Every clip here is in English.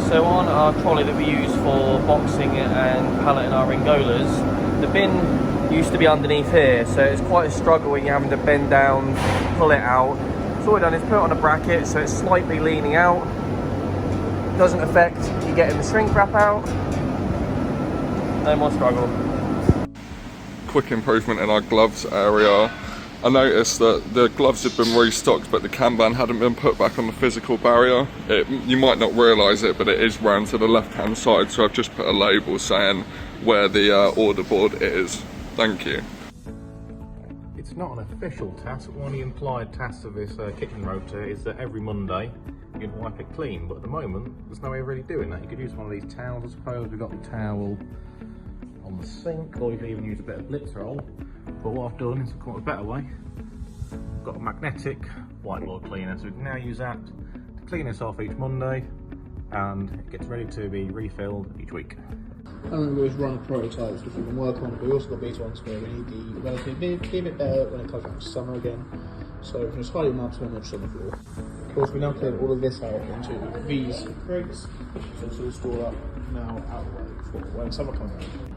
So on our trolley that we use for boxing and palleting our Ringolas, the bin used to be underneath here, so it's quite a struggle when you're having to bend down, pull it out. So what we've done is put it on a bracket so it's slightly leaning out. Doesn't affect you getting the shrink wrap out. No more struggle. Quick improvement in our gloves area. I noticed that the gloves had been restocked, but the Kanban hadn't been put back on the physical barrier. You might not realise it, but it is round to the left-hand side, so I've just put a label saying where the order board is. Thank you. It's not an official task, one of the implied tasks of this kitchen rotor is that every Monday you can wipe it clean, but at the moment there's no way of really doing that. You could use one of these towels, I suppose. We've got the towel on the sink, or you could even use a bit of Blitzroll. But what I've done is I've come up with a better way. I've got a magnetic whiteboard cleaner, so we can now use that to clean this off each Monday, and it gets ready to be refilled each week. And we always run prototypes which we can work on, but we also got beta ones where we need the relatively be a bit better when it comes back to summer again. So we can just highly mount one edge on the floor. Of course, we now cleared all of this out into these crates, so it's all stored up now out of the way for when summer comes around.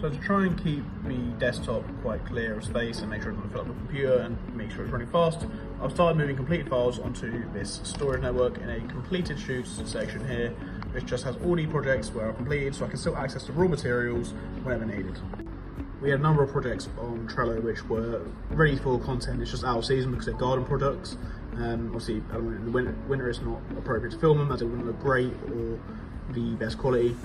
So to try and keep the desktop quite clear of space and make sure it doesn't fill up the computer and make sure it's running fast, I've started moving completed files onto this storage network in a completed shoots section here, which just has all the projects where I've completed, so I can still access the raw materials whenever needed. We had a number of projects on Trello which were ready for content. It's just out of season because they're garden products. Obviously, in the winter it's not appropriate to film them as it wouldn't look great or the best quality.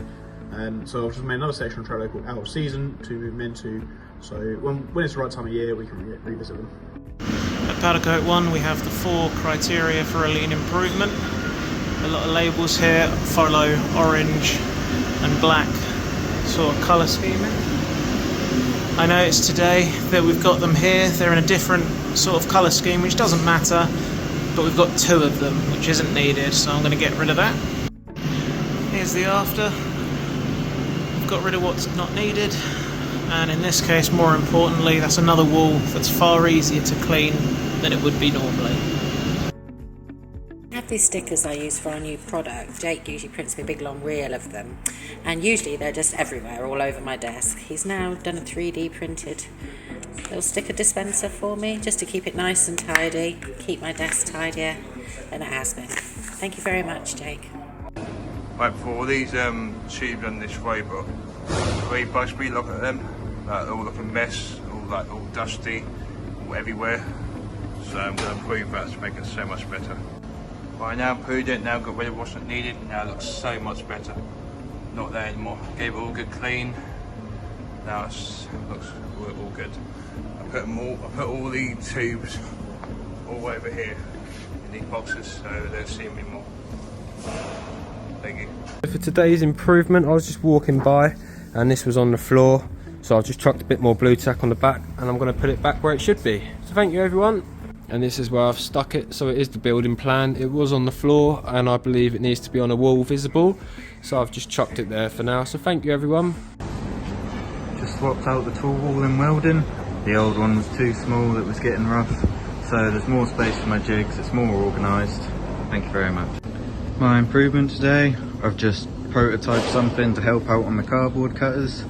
So I've just made another section on Trello called Out of Season to move them into, so when it's the right time of year we can revisit them. At Powder Coat 1 we have the 4 criteria for a lean improvement. A lot of labels here follow orange and black sort of colour scheming. I noticed today that we've got them here, they're in a different sort of colour scheme, which doesn't matter, but we've got 2 of them, which isn't needed, so I'm going to get rid of that. Here's the after. Got rid of what's not needed, and in this case, more importantly, that's another wall that's far easier to clean than it would be normally. I have these stickers I use for our new product. Jake usually prints me a big long reel of them, and usually they're just everywhere, all over my desk. He's now done a 3D printed little sticker dispenser for me, just to keep it nice and tidy, keep my desk tidier than it has been. Thank you very much, Jake. Right, for all these tubes on this robot, we both look at them, they all look a mess, all dusty, all everywhere. So I'm going to improve that to make it so much better. Right, now improved it, now got rid of what's not needed, now it looks so much better. Not there anymore. Gave it all good clean. Now it looks all good. I put all the tubes all over here in these boxes, so they'll see me more. Thank you. For today's improvement, I was just walking by and this was on the floor, so I've just chucked a bit more blue tack on the back and I'm going to put it back where it should be. So thank you everyone. And this is where I've stuck it, so it is the building plan. It was on the floor and I believe it needs to be on a wall visible, so I've just chucked it there for now. So thank you everyone. Just swapped out the tall wall in welding. The old one was too small, it was getting rough, so there's more space for my jigs, it's more organised. Thank you very much. My improvement today, I've just prototyped something to help out on the cardboard cutters.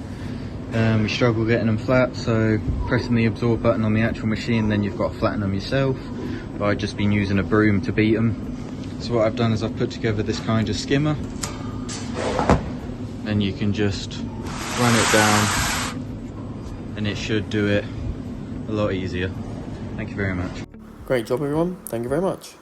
We struggle getting them flat, so pressing the absorb button on the actual machine, then you've got to flatten them yourself. But I've just been using a broom to beat them. So what I've done is I've put together this kind of skimmer. And you can just run it down and it should do it a lot easier. Thank you very much. Great job everyone, thank you very much.